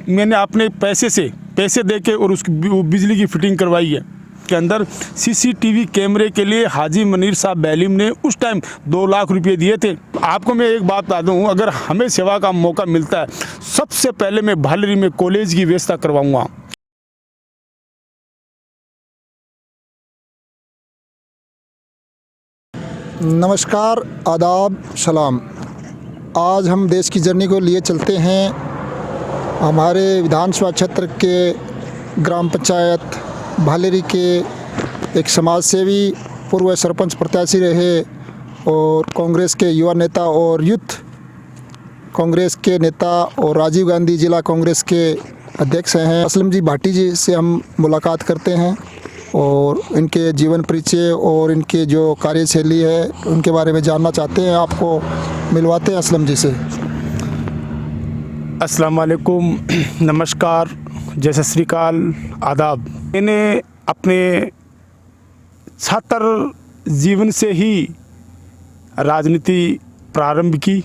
मैंने अपने पैसे दे के और उसकी बिजली की फिटिंग करवाई है के अंदर सीसीटीवी कैमरे के लिए हाजी मनीर साहब बैलीम ने उस टाइम 2 लाख रुपए दिए थे। आपको मैं एक बात बता दूं, अगर हमें सेवा का मौका मिलता है सबसे पहले मैं भालेरी में कॉलेज की व्यवस्था करवाऊंगा। नमस्कार, आदाब, सलाम। आज हम देश की जर्नी को लिए चलते हैं हमारे विधानसभा क्षेत्र के ग्राम पंचायत भालेरी के एक समाज सेवी, पूर्व सरपंच प्रत्याशी रहे और कांग्रेस के युवा नेता और यूथ कांग्रेस के नेता और राजीव गांधी जिला कांग्रेस के अध्यक्ष हैं असलम जी भाटी जी से हम मुलाकात करते हैं और इनके जीवन परिचय और इनके जो कार्यशैली है उनके बारे में जानना चाहते हैं। आपको मिलवाते हैं असलम जी से। अस्सलाम वालेकुम, नमस्कार, जय सत श्री अकाल, आदाब। मैंने अपने छात्र जीवन से ही राजनीति प्रारंभ की।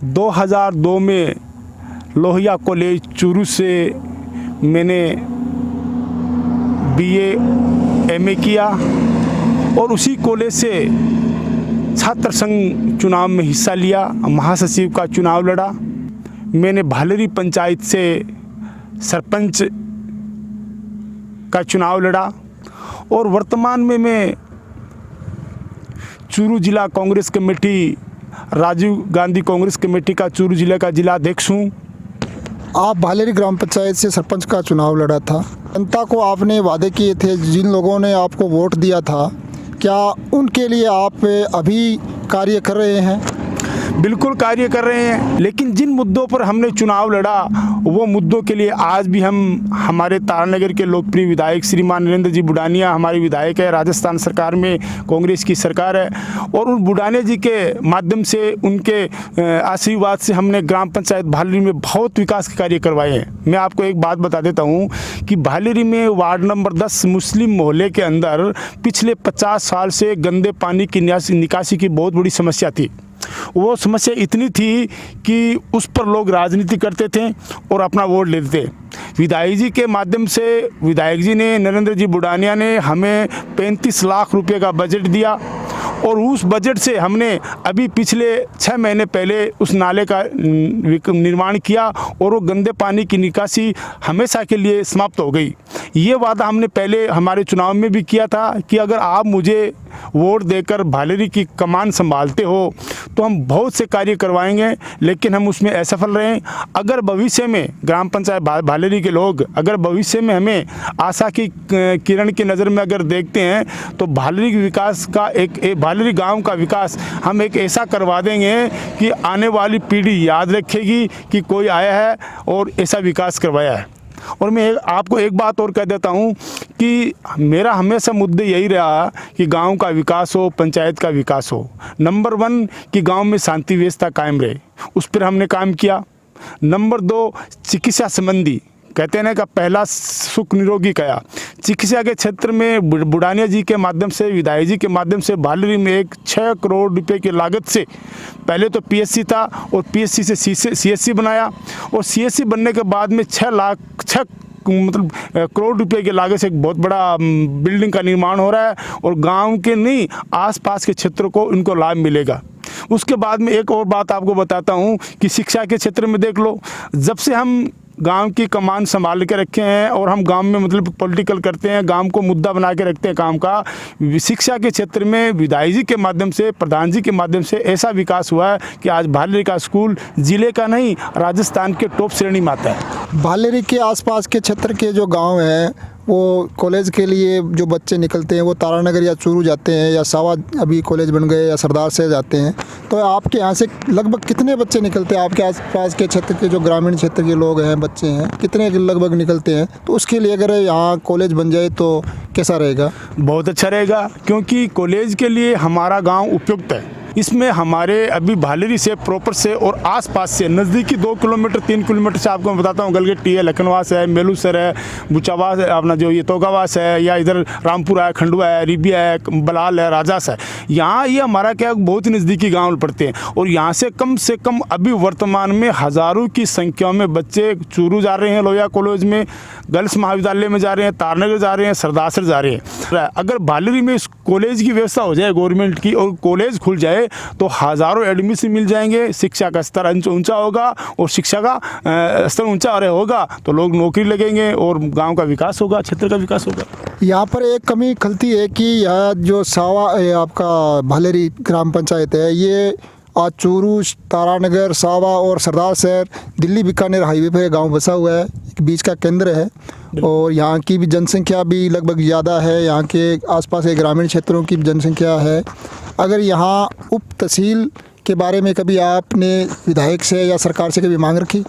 2002 में लोहिया कॉलेज चूरू से मैंने BA MA किया और उसी कॉलेज से छात्र संघ चुनाव में हिस्सा लिया, महासचिव का चुनाव लड़ा। मैंने भालेरी पंचायत से सरपंच का चुनाव लड़ा और वर्तमान में मैं चूरू जिला कांग्रेस कमेटी, राजीव गांधी कांग्रेस कमेटी का चूरू जिले का जिला अध्यक्ष हूँ। आप भालेरी ग्राम पंचायत से सरपंच का चुनाव लड़ा था। जनता को आपने वादे किए थे, जिन लोगों ने आपको वोट दिया था, क्या उनके लिए आप अभी कार्य कर रहे हैं? बिल्कुल कार्य कर रहे हैं, लेकिन जिन मुद्दों पर हमने चुनाव लड़ा वो मुद्दों के लिए आज भी हम हमारे तारानगर के लोकप्रिय विधायक श्रीमान नरेंद्र जी बुडानिया हमारे विधायक है, राजस्थान सरकार में कांग्रेस की सरकार है और उन बुडानिया जी के माध्यम से, उनके आशीर्वाद से हमने ग्राम पंचायत भालेरी में बहुत विकास के कार्य करवाए हैं। मैं आपको एक बात बता देता हूँ कि भालेरी में वार्ड नंबर 10 मुस्लिम मोहल्ले के अंदर पिछले 50 साल से गंदे पानी की निकासी की बहुत बड़ी समस्या थी। वो समस्या इतनी थी कि उस पर लोग राजनीति करते थे और अपना वोट लेते थे। विधायक जी के माध्यम से विधायक जी ने, नरेंद्र जी बुडानिया ने हमें 35 लाख रुपए का बजट दिया और उस बजट से हमने अभी पिछले 6 महीने पहले उस नाले का निर्माण किया और वो गंदे पानी की निकासी हमेशा के लिए समाप्त हो गई। ये वादा हमने पहले हमारे चुनाव में भी किया था कि अगर आप मुझे वोट देकर भालेरी की कमान संभालते हो तो हम बहुत से कार्य करवाएंगे, लेकिन हम उसमें असफल रहे। अगर भविष्य में ग्राम पंचायत भालेरी के लोग अगर भविष्य में हमें आशा की किरण की नज़र में अगर देखते हैं तो भालेरी के विकास का एक भालेरी गांव का विकास हम एक ऐसा करवा देंगे कि आने वाली पीढ़ी याद रखेगी कि कोई आया है और ऐसा विकास करवाया है। और मैं आपको एक बात और कह देता हूँ कि मेरा हमेशा मुद्दे यही रहा कि गांव का विकास हो, पंचायत का विकास हो। नंबर 1 कि गांव में शांति व्यवस्था कायम रहे, उस पर हमने काम किया। नंबर 2 चिकित्सा संबंधी, कहते हैं ना कि पहला सुख निरोगी काया। चिकित्सा के क्षेत्र में बुडानिया जी के माध्यम से, विधायक जी के माध्यम से भालेरी में एक 6 करोड़ रुपए की लागत से पहले तो PSC था और PSC से CSC बनाया और CSC बनने के बाद में 6 करोड़ रुपए की लागत से एक बहुत बड़ा बिल्डिंग का निर्माण हो रहा है और गांव के नहीं आसपास के क्षेत्रों को इनको लाभ मिलेगा। उसके बाद में एक और बात आपको बताता हूं कि शिक्षा के क्षेत्र में देख लो, जब से हम गांव की कमान संभाल के रखे हैं और हम गांव में मतलब पॉलिटिकल करते हैं, गांव को मुद्दा बना के रखते हैं काम का, शिक्षा के क्षेत्र में विधायक जी के माध्यम से, प्रधान जी के माध्यम से ऐसा विकास हुआ है कि आज भालेरी का स्कूल जिले का नहीं राजस्थान के टॉप श्रेणी में आता है। भालेरी के आसपास के क्षेत्र के जो गांव हैं वो कॉलेज के लिए जो बच्चे निकलते हैं वो तारानगर या चूरू जाते हैं या सावा अभी कॉलेज बन गए या सरदार से जाते हैं, तो आपके यहाँ से लगभग कितने बच्चे निकलते हैं? आपके आसपास के क्षेत्र के जो ग्रामीण क्षेत्र के लोग हैं, बच्चे हैं, कितने लगभग निकलते हैं? तो उसके लिए अगर यहाँ कॉलेज बन जाए तो कैसा रहेगा? बहुत अच्छा रहेगा, क्योंकि कॉलेज के लिए हमारा गाँव उपयुक्त है। इसमें हमारे अभी भालेरी से प्रॉपर से और आसपास से नज़दीकी 2 किलोमीटर 3 किलोमीटर से आपको मैं बताता हूँ, गलगट्टी है, लखनवास है, मेलूसर है, बुचावास है, अपना जो ये तोगावास है, या इधर रामपुरा है, खंडवा है, रिबिया है, बलाल है, राजास है, यहाँ ये हमारा क्या बहुत ही नज़दीकी गाँव पड़ते हैं। और यहाँ से कम अभी वर्तमान में हज़ारों की संख्या में बच्चे चूरू जा रहे हैं, लोहिया कॉलेज में, गर्ल्स महाविद्यालय में जा रहे हैं, तारनगर जा रहे हैं, सरदासर जा रहे हैं। अगर भालेरी में इस कॉलेज की व्यवस्था हो जाए गवर्नमेंट की और कॉलेज खुल जाए तो हज़ारों एडमिशन मिल जाएंगे, शिक्षा का स्तर ऊंचा होगा, और शिक्षा का स्तर ऊंचा होगा तो लोग नौकरी लगेंगे और गांव का विकास होगा, क्षेत्र का विकास होगा। यहाँ पर एक कमी खलती है कि यह जो सावा आपका भालेरी ग्राम पंचायत है, ये आज चूरू, तारानगर, सावा और सरदार शहर, दिल्ली बीकानेर हाईवे पर गांव बसा हुआ है, एक बीच का केंद्र है। और यहाँ की भी जनसंख्या भी लगभग ज़्यादा है, यहाँ के आसपास के ग्रामीण क्षेत्रों की भी जनसंख्या है। अगर यहाँ उप तहसील के बारे में कभी आपने विधायक से या सरकार से कभी मांग रखी?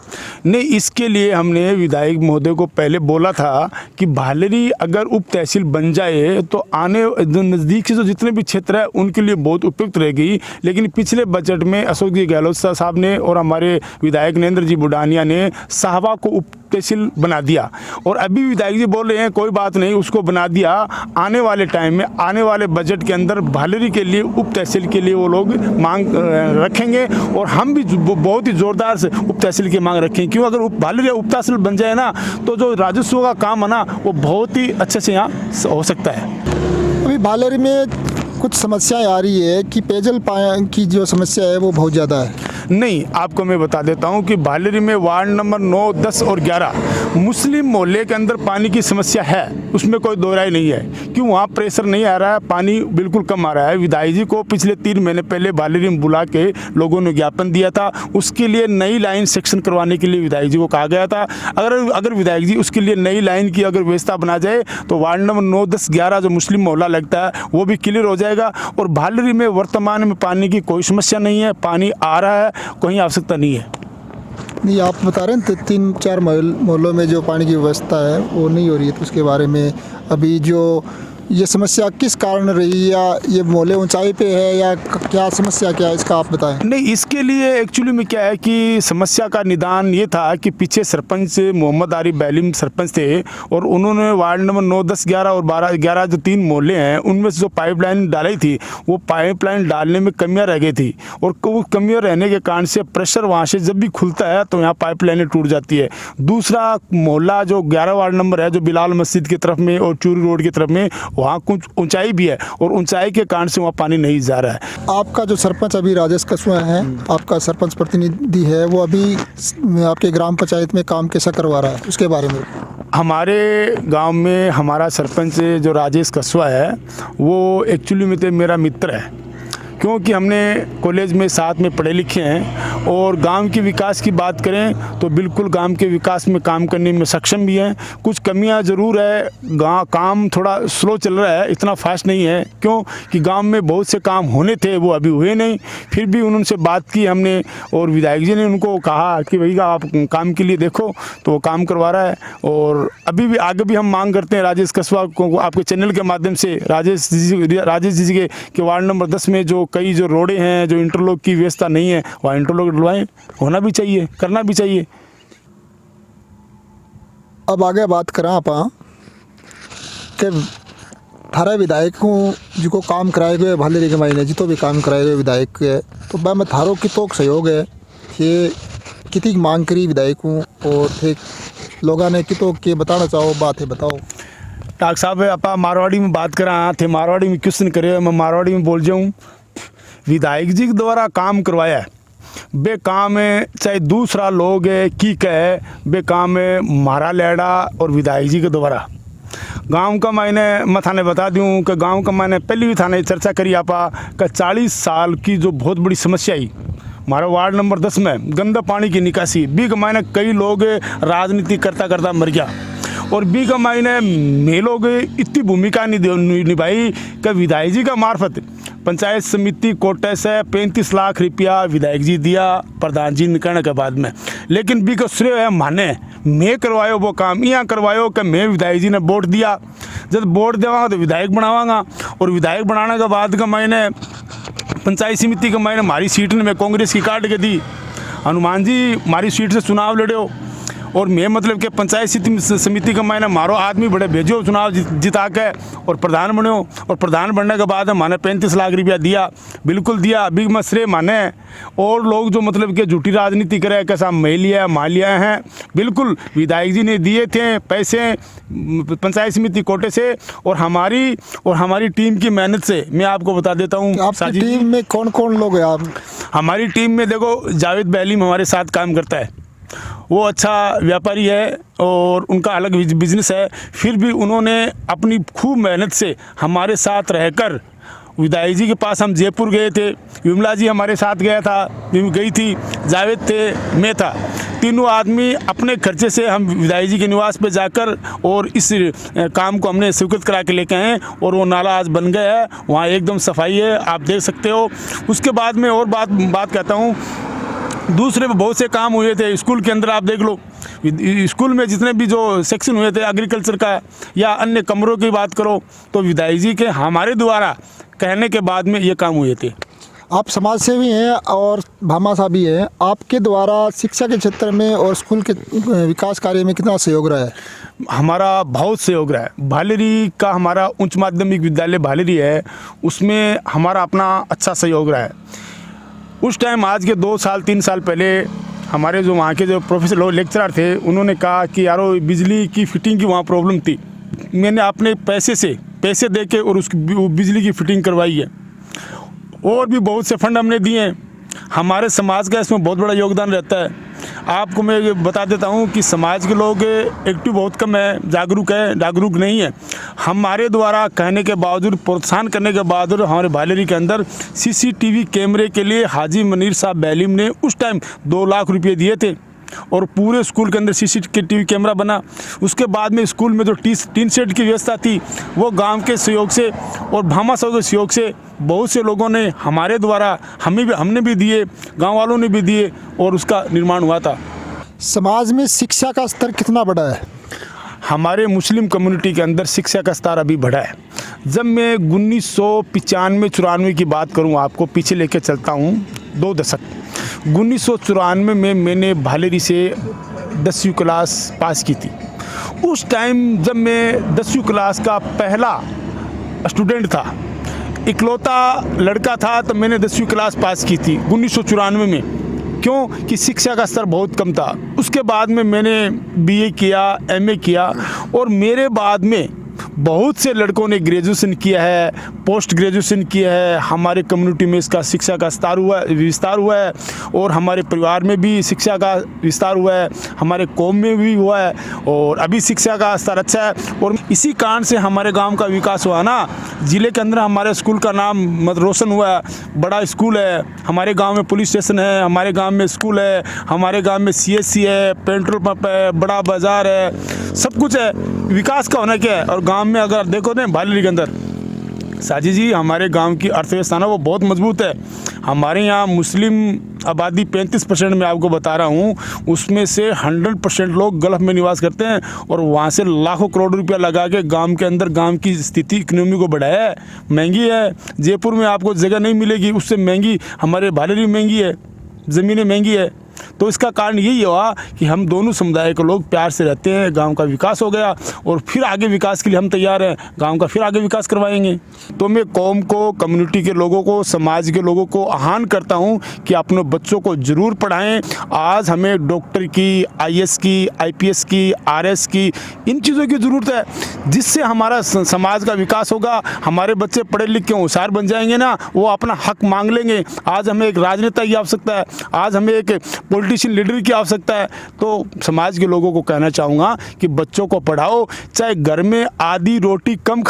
नहीं, इसके लिए हमने विधायक महोदय को पहले बोला था कि भालेरी अगर उप तहसील बन जाए तो आने नज़दीक से जो जितने भी क्षेत्र है उनके लिए बहुत उपयुक्त रहेगी। लेकिन पिछले बजट में अशोक जी गहलोत साहब ने और हमारे विधायक नरेंद्र जी बुडानिया ने साहवा को उप तहसील बना दिया, और अभी विधायक जी बोल रहे हैं कोई बात नहीं, उसको बना दिया। आने वाले टाइम में, आने वाले बजट के अंदर भालेरी के लिए उप तहसील के लिए वो लोग मांग रखेंगे, और हम भी बहुत ही ज़ोरदार से उप तहसील की मांग रखेंगे। क्यों? अगर भालेरी उप तहसील बन जाए ना तो जो राजस्व का काम है ना वो बहुत ही अच्छे से यहाँ हो सकता है। अभी भालेरी में कुछ समस्याएं आ रही है कि पेयजल की जो समस्या है वो बहुत ज़्यादा है। नहीं, आपको मैं बता देता हूं कि भालेरी में वार्ड नंबर 9, 10 और 11 मुस्लिम मोहल्ले के अंदर पानी की समस्या है, उसमें कोई दो राय नहीं है। क्यों? वहाँ प्रेशर नहीं आ रहा है, पानी बिल्कुल कम आ रहा है। विधायक जी को पिछले 3 महीने पहले भालेरी में बुला के लोगों ने ज्ञापन दिया था, उसके लिए नई लाइन सेक्शन करवाने के लिए विधायक जी को कहा गया था। अगर विधायक जी उसके लिए नई लाइन की अगर व्यवस्था बना जाए तो वार्ड नंबर 9, 10, 11 जो मुस्लिम मोहल्ला लगता है वो भी क्लियर हो जाएगा। और भालेरी में वर्तमान में पानी की कोई समस्या नहीं है, पानी आ रहा है, कोई आवश्यकता नहीं है। नहीं, आप बता रहे हैं 3-4 मोहल्लों में जो पानी की व्यवस्था है वो नहीं हो रही है, तो उसके बारे में अभी जो ये समस्या किस कारण रही, या ये मोहल्ले ऊंचाई पे है या क्या समस्या क्या है, इसका आप बताएं। नहीं, इसके लिए एक्चुअली में क्या है कि समस्या का निदान ये था कि पीछे सरपंच मोहम्मद आरिफ बैलिम सरपंच थे, और उन्होंने वार्ड नंबर 9, 10, 11 और 12-11 जो 3 मोहल्ले हैं उनमें से जो पाइपलाइन डाली थी वो पाइपलाइन डालने में कमियां रह गई थी, और वो कमियां रहने के कारण से प्रेशर वहाँ से जब भी खुलता है तो यहाँ पाइपलाइनें टूट जाती है। दूसरा मोहल्ला जो 11 वार्ड नंबर है, जो बिलाल मस्जिद की तरफ में और चूरू रोड की तरफ में, वहाँ कुछ ऊंचाई भी है, और ऊंचाई के कारण से वहाँ पानी नहीं जा रहा है। आपका जो सरपंच अभी राजेश कसवा है, आपका सरपंच प्रतिनिधि है, वो अभी आपके ग्राम पंचायत में काम कैसा करवा रहा है, उसके बारे में? हमारे गांव में हमारा सरपंच जो राजेश कसवा है वो एक्चुअली में तो मेरा मित्र है, क्योंकि हमने कॉलेज में साथ में पढ़े लिखे हैं। और गांव के विकास की बात करें तो बिल्कुल गांव के विकास में काम करने में सक्षम भी हैं। कुछ कमियां ज़रूर है, काम थोड़ा स्लो चल रहा है, इतना फास्ट नहीं है। क्यों कि गांव में बहुत से काम होने थे वो अभी हुए नहीं, फिर भी उनसे बात की हमने, और विधायक जी ने उनको कहा कि भैया आप काम के लिए देखो, तो वो काम करवा रहा है। और अभी भी आगे भी हम मांग करते हैं राजेश कसवा को, आपके चैनल के माध्यम से राजेश जी के वार्ड नंबर 10 में जो कई जो रोडें हैं, जो इंटरलॉक की व्यवस्था नहीं है, वहाँ इंटरलॉक डलवाएं, होना भी चाहिए, करना भी चाहिए। अब आगे बात करें आप कि थारे विधायकों जिको काम कराए गए भालेरी के मायने जितो भी काम कराए गए विधायक के, तो मैं थारो कितो सहयोग है कि कितनी मांग करी विधायकों, और थे लोगों ने कितो के बताना चाहो बात है, बताओ। डॉक्टर साहब आप मारवाड़ी में बात करा थे, मारवाड़ी में क्वेश्चन करे, मैं मारवाड़ी में बोल जाऊँ। विधायक जी के द्वारा काम करवाया है, बे काम है चाहे दूसरा लोग है की कहे, बे काम है मारा लेड़ा और विधायक जी के द्वारा। गांव का मैंने मैं थाने बता दूं कि गांव का मैंने पहले भी थाने चर्चा करी आपा कि 40 साल की जो बहुत बड़ी समस्या आई हमारे वार्ड नंबर 10 में, गंदा पानी की निकासी। बी का मैंने कई लोग राजनीति करता मर गया, और बी का मैंने मैं लोग इतनी भूमिका निभाई कि विधायक जी का मार्फत पंचायत समिति कोटे से 35 लाख रुपया विधायक जी दिया प्रधान जी निकलने के बाद में। लेकिन बी का श्रेय है माने मैं करवायो वो काम, यहाँ करवायो कि मैं विधायक जी ने वोट दिया, जब वोट देवागा तो विधायक बनावागा, और विधायक बनाने के बाद का मैंने पंचायत समिति का मैंने हमारी सीट ने मैं कांग्रेस की काट के दी। हनुमान जी हमारी सीट से चुनाव लड़े हो और मैं मतलब कि पंचायत समिति का मैंने मारो आदमी बड़े भेजो चुनाव जिता के और प्रधान बने हो। और प्रधान बनने के बाद मैंने 35 लाख रुपया दिया, बिल्कुल दिया। अभी मैं श्रेय माने और लोग जो मतलब कि झूठी राजनीति करे कैसा महिलिया मालिया हैं, बिल्कुल विधायक जी ने दिए थे पैसे पंचायत समिति कोटे से और हमारी टीम की मेहनत से। मैं आपको बता देता हूँ आपकी टीम में कौन कौन लोग हैं आप? हमारी टीम में देखो जावेद बैलीम हमारे साथ काम करता है, वो अच्छा व्यापारी है और उनका अलग बिजनेस है। फिर भी उन्होंने अपनी खूब मेहनत से हमारे साथ रहकर विधायक जी के पास हम जयपुर गए थे, विमला जी हमारे साथ गई थी, जावेद थे, मैं था। तीनों आदमी अपने खर्चे से हम विधायक जी के निवास पे जाकर और इस काम को हमने स्वीकृत करा के लेके आए और वो नाला आज बन गया है, वहाँ एकदम सफाई है, आप देख सकते हो। उसके बाद में और बात कहता हूँ, दूसरे बहुत से काम हुए थे स्कूल के अंदर। आप देख लो स्कूल में जितने भी जो सेक्शन हुए थे एग्रीकल्चर का या अन्य कमरों की बात करो तो विधायक जी के हमारे द्वारा कहने के बाद में ये काम हुए थे। आप समाज सेवी हैं और भामाशाह भी हैं, आपके द्वारा शिक्षा के क्षेत्र में और स्कूल के विकास कार्य में कितना सहयोग रहा है? हमारा बहुत सहयोग रहा है। भालेरी का हमारा उच्च माध्यमिक विद्यालय भालेरी है, उसमें हमारा अपना अच्छा सहयोग रहा है। उस टाइम आज के 2-3 साल पहले हमारे जो वहाँ के जो प्रोफेसर लेक्चरर थे उन्होंने कहा कि यारो बिजली की फिटिंग की वहाँ प्रॉब्लम थी। मैंने अपने पैसे दे के और उसकी बिजली की फिटिंग करवाई है और भी बहुत से फंड हमने दिए हैं। हमारे समाज का इसमें बहुत बड़ा योगदान रहता है। आपको मैं ये बता देता हूँ कि समाज के लोग एक्टिव बहुत कम है, जागरूक नहीं है। हमारे द्वारा कहने के बावजूद, प्रोत्साहन करने के बावजूद हमारे भालेरी के अंदर सीसीटीवी कैमरे के लिए हाजी मनीर साहब बैलीम ने उस टाइम 2 लाख रुपये दिए थे और पूरे स्कूल के अंदर सीसीटीवी कैमरा बना। उसके बाद में स्कूल में जो टीन शेड की व्यवस्था थी वो गांव के सहयोग से और भामाशाह के सहयोग से बहुत से लोगों ने हमारे द्वारा हमने भी दिए, गांव वालों ने भी दिए और उसका निर्माण हुआ था। समाज में शिक्षा का स्तर कितना बढ़ा है? हमारे मुस्लिम कम्युनिटी के अंदर शिक्षा का स्तर अभी बढ़ा है। जब मैं 1995-94 की बात करूं, आपको पीछे लेके चलता हूं 2 दशक। 1994 में मैंने भालेरी से 10वीं क्लास पास की थी। उस टाइम जब मैं 10वीं क्लास का पहला स्टूडेंट था, इकलौता लड़का था, तब मैंने 10वीं क्लास पास की थी 1994 में। क्यों कि शिक्षा का स्तर बहुत कम था। उसके बाद में मैंने बीए किया, एमए किया और मेरे बाद में बहुत से लड़कों ने ग्रेजुएशन किया है, पोस्ट ग्रेजुएशन किया है। हमारे कम्युनिटी में इसका शिक्षा का विस्तार हुआ है और हमारे परिवार में भी शिक्षा का विस्तार हुआ है, हमारे कौम में भी हुआ है और अभी शिक्षा का स्तर अच्छा है। और इसी कारण से हमारे गांव का विकास हुआ ना। ज़िले के अंदर हमारे स्कूल का नाम रोशन हुआ, बड़ा स्कूल है, हमारे गाँव में पुलिस स्टेशन है, हमारे गाँव में स्कूल है, हमारे गाँव में CSC है, पेट्रोल पंप है, बड़ा बाज़ार है, सब कुछ है। विकास का होना क्या है। और गांव में अगर देखो ना भालेरी के अंदर साजी जी, हमारे गांव की अर्थव्यवस्था ना वो बहुत मजबूत है। हमारे यहाँ मुस्लिम आबादी 35% में आपको बता रहा हूँ, उसमें से 100% लोग गल्फ में निवास करते हैं और वहाँ से लाखों करोड़ रुपया लगा के गांव के अंदर गांव की स्थिति इकोनॉमी को बढ़ाया है। महंगी है, जयपुर में आपको जगह नहीं मिलेगी, उससे महंगी हमारे भालेरी महंगी है, ज़मीनें महंगी है। तो इसका कारण यही हुआ कि हम दोनों समुदाय के लोग प्यार से रहते हैं। गांव का विकास हो गया और फिर आगे विकास के लिए हम तैयार हैं, गांव का फिर आगे विकास करवाएंगे। तो मैं कौम को, कम्युनिटी के लोगों को, समाज के लोगों को आह्वान करता हूं कि अपने बच्चों को ज़रूर पढ़ाएं। आज हमें डॉक्टर की, IAS की, IPS की, RS की, इन चीज़ों की ज़रूरत है जिससे हमारा समाज का विकास होगा। हमारे बच्चे पढ़े लिख के होशियार बन जाएंगे ना, वो अपना हक मांग लेंगे। आज हमें एक राजनेता की आवश्यकता है, आज हमें एक पॉलिटिशियन लीडर की आवश्यकता है। तो समाज के लोगों को कहना चाहूँगा कि बच्चों को पढ़ाओ, चाहे घर में आधी रोटी कम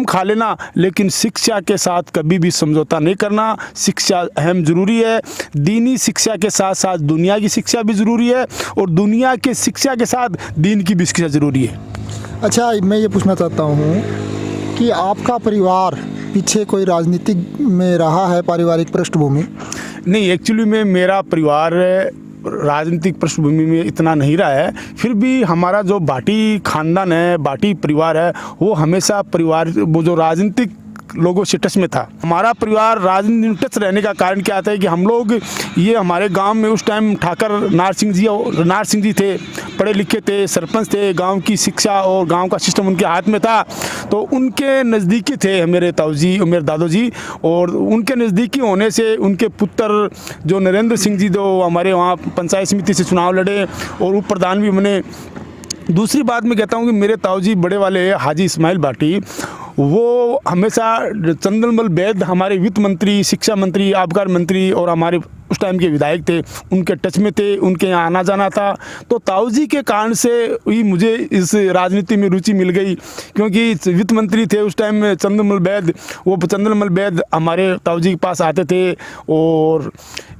खा लेना, लेकिन शिक्षा के साथ कभी भी समझौता नहीं करना। शिक्षा अहम ज़रूरी है। दीनी शिक्षा के साथ साथ दुनिया की शिक्षा भी ज़रूरी है और दुनिया के शिक्षा के साथ दीन की भी शिक्षा ज़रूरी है। अच्छा, मैं ये पूछना चाहता हूँ कि आपका परिवार पीछे कोई राजनीति में रहा है, पारिवारिक पृष्ठभूमि? नहीं, एक्चुअली में मेरा परिवार राजनीतिक पृष्ठभूमि में इतना नहीं रहा है। फिर भी हमारा जो भाटी खानदान है, भाटी परिवार है, वो हमेशा वो जो राजनीतिक लोगों से टच में था। हमारा परिवार राजनीति में टच रहने का कारण क्या था कि हम लोग ये हमारे गांव में उस टाइम ठाकर नार सिंह जी थे, पढ़े लिखे थे, सरपंच थे, गांव की शिक्षा और गांव का सिस्टम उनके हाथ में था। तो उनके नज़दीकी थे मेरे ताऊ जी और मेरे दादू जी, और उनके नज़दीकी होने से उनके पुत्र जो नरेंद्र सिंह जी जो हमारे वहाँ पंचायत समिति से चुनाव लड़े और उप प्रधान भी बने। दूसरी बात मैं कहता हूँ कि मेरे ताऊ जी बड़े वाले हाजी इस्माइल भाटी, वो हमेशा चंदनमल वैद्य हमारे वित्त मंत्री, शिक्षा मंत्री, आबकारी मंत्री और हमारे उस टाइम के विधायक थे, उनके टच में थे, उनके यहाँ आना जाना था। तो ताऊ जी के कारण से ही मुझे इस राजनीति में रुचि मिल गई, क्योंकि वित्त मंत्री थे उस टाइम में चंदनमल वैद्य, वो चंदनमल वैद्य हमारे ताऊ जी के पास आते थे और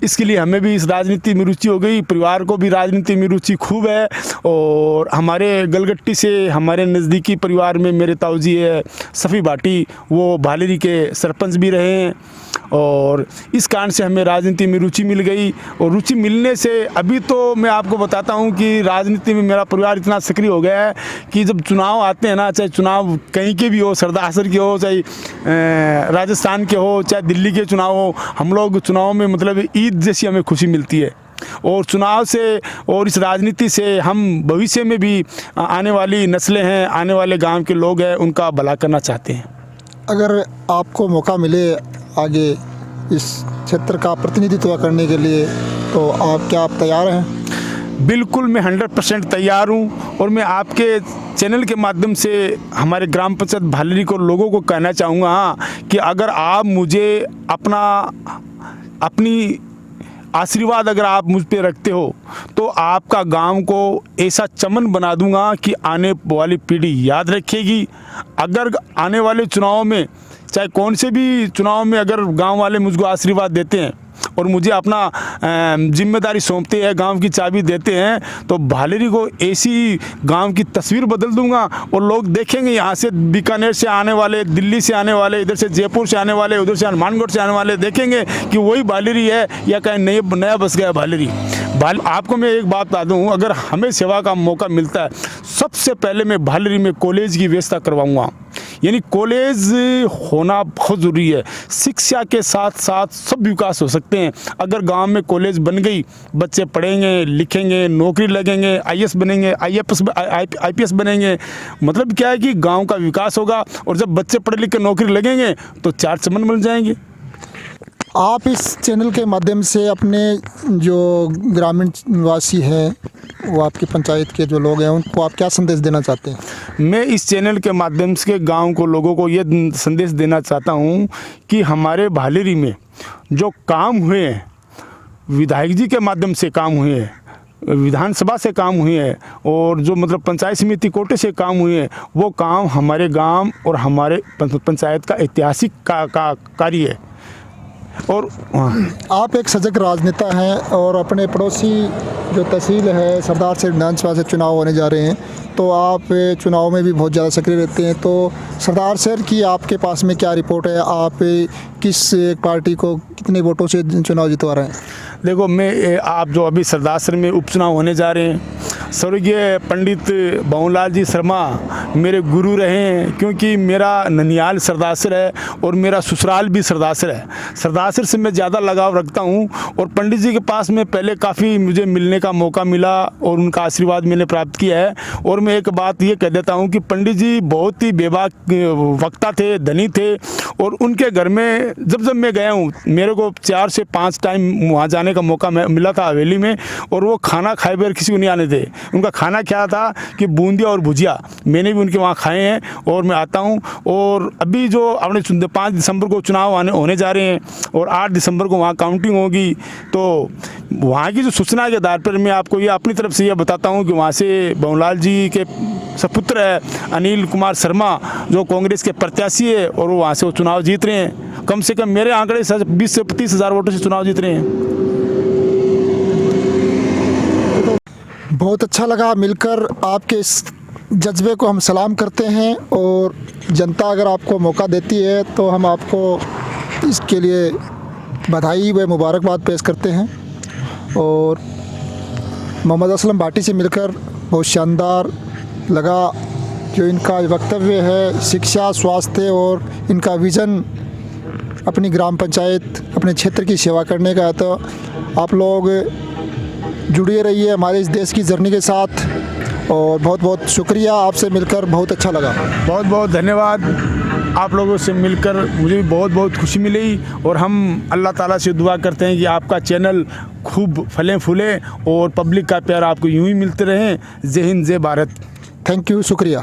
इसके लिए हमें भी इस राजनीति में रुचि हो गई। परिवार को भी राजनीति में रुचि खूब है और हमारे गलगट्टी से हमारे नज़दीकी परिवार में मेरे ताऊ जी है सफ़ी भाटी, वो भालेरी के सरपंच भी रहे हैं और इस कारण से हमें राजनीति में रुचि मिल गई। और रुचि मिलने से अभी तो मैं आपको बताता हूं कि राजनीति में मेरा परिवार इतना सक्रिय हो गया है कि जब चुनाव आते हैं ना, चाहे चुनाव कहीं के भी हो, सरदासर के हो, चाहे राजस्थान के हो, चाहे दिल्ली के चुनाव हो, हम लोग चुनाव में मतलब ईद जैसी हमें खुशी मिलती है। और चुनाव से और इस राजनीति से हम भविष्य में भी आने वाली नस्लें हैं, आने वाले गाँव के लोग हैं, उनका भला करना चाहते हैं। अगर आपको मौका मिले आगे इस क्षेत्र का प्रतिनिधित्व करने के लिए, तो आप तैयार हैं? बिल्कुल, मैं 100% तैयार हूँ और मैं आपके चैनल के माध्यम से हमारे ग्राम पंचायत भालेरी को लोगों को कहना चाहूँगा कि अगर आप मुझे अपनी आशीर्वाद अगर आप मुझ पे रखते हो तो आपका गांव को ऐसा चमन बना दूंगा कि आने वाली पीढ़ी याद रखेगी। अगर आने वाले चुनाव में, चाहे कौन से भी चुनाव में, अगर गांव वाले मुझको आशीर्वाद देते हैं और मुझे अपना जिम्मेदारी सौंपते हैं, गांव की चाबी देते हैं, तो भालेरी को ऐसी गांव की तस्वीर बदल दूंगा और लोग देखेंगे, यहाँ से बीकानेर से आने वाले, दिल्ली से आने वाले, इधर से जयपुर से आने वाले, उधर से हनुमानगढ़ से आने वाले देखेंगे कि वही भालेरी है या कहीं नया बस गया भालेरी। आपको मैं एक बात बता दूँ, अगर हमें सेवा का मौका मिलता है, सबसे पहले मैं भालेरी में कॉलेज की व्यवस्था करवाऊँगा। यानी कॉलेज होना बहुत ज़रूरी है। शिक्षा के साथ साथ सब विकास हो सकते हैं। अगर गांव में कॉलेज बन गई, बच्चे पढ़ेंगे, लिखेंगे, नौकरी लगेंगे, आईएएस बनेंगे, आईपीएस बनेंगे। मतलब क्या है कि गांव का विकास होगा और जब बच्चे पढ़े लिख के नौकरी लगेंगे तो चार चमन मिल जाएंगे। आप इस चैनल के माध्यम से अपने जो ग्रामीण निवासी हैं, वो आपकी पंचायत के जो लोग हैं, उनको आप क्या संदेश देना चाहते हैं? मैं इस चैनल के माध्यम से गांव को, लोगों को ये संदेश देना चाहता हूं कि हमारे भालेरी में जो काम हुए हैं, विधायक जी के माध्यम से काम हुए हैं, विधानसभा से काम हुए हैं और जो मतलब पंचायत समिति कोटे से काम हुए हैं, वो काम हमारे गांव और हमारे पंचायत का ऐतिहासिक कार्य है। और आप एक सजग राजनेता हैं और अपने पड़ोसी जो तहसील है सरदार से विधानसभा से चुनाव होने जा रहे हैं, तो आप चुनाव में भी बहुत ज़्यादा सक्रिय रहते हैं। तो सरदार शहर की आपके पास में क्या रिपोर्ट है? आप किस पार्टी को कितने वोटों से चुनाव जितवा रहे हैं? देखो, मैं आप जो अभी सरदार शहर में उपचुनाव होने जा रहे हैं, स्वर्गीय पंडित बाबूलाल जी शर्मा मेरे गुरु रहे हैं, क्योंकि मेरा ननियाल सरदासर है और मेरा ससुराल भी सरदासर है। सरदासर से मैं ज़्यादा लगाव रखता हूँ और पंडित जी के पास में पहले काफ़ी मुझे मिलने का मौका मिला और उनका आशीर्वाद मैंने प्राप्त किया है। और मैं एक बात ये कह देता हूँ कि पंडित जी बहुत ही बेबाक वक्ता थे, धनी थे और उनके घर में जब मैं गया हूँ, मेरे को 4 से 5 टाइम वहाँ जाने का मौका मिला था हवेली में, और वो खाना खाए बगैर किसी को नहीं आने थे। उनका खाना क्या था कि बूंदिया और भुजिया, मैंने भी उनके वहाँ खाए हैं और मैं आता हूँ। और अभी जो अपने 5 दिसंबर को चुनाव होने जा रहे हैं और 8 दिसंबर को वहाँ काउंटिंग होगी, तो वहाँ की जो सूचना के आधार पर मैं आपको ये अपनी तरफ से ये बताता हूँ कि वहाँ से बाबूलाल जी के सपुत्र है अनिल कुमार शर्मा, जो कांग्रेस के प्रत्याशी है, और वो वहाँ से वो चुनाव जीत रहे हैं। कम से कम मेरे आंकड़े 20 से 30 हज़ार वोटों से चुनाव जीत रहे हैं। बहुत अच्छा लगा मिलकर। आपके इस जज्बे को हम सलाम करते हैं और जनता अगर आपको मौका देती है तो हम आपको इसके लिए बधाई व मुबारकबाद पेश करते हैं। और मोहम्मद असलम भाटी से मिलकर बहुत शानदार लगा। जो इनका वक्तव्य है शिक्षा, स्वास्थ्य और इनका विज़न अपनी ग्राम पंचायत, अपने क्षेत्र की सेवा करने का है। तो आप लोग जुड़े रहिए हमारे इस देश की जर्नी के साथ, और बहुत बहुत शुक्रिया, आपसे मिलकर बहुत अच्छा लगा। बहुत बहुत धन्यवाद। आप लोगों से मिलकर मुझे भी बहुत बहुत खुशी मिली, और हम अल्लाह ताला से दुआ करते हैं कि आपका चैनल खूब फले फूले और पब्लिक का प्यार आपको यूं ही मिलते रहें। जय हिंद, जय भारत। थैंक यू, शुक्रिया।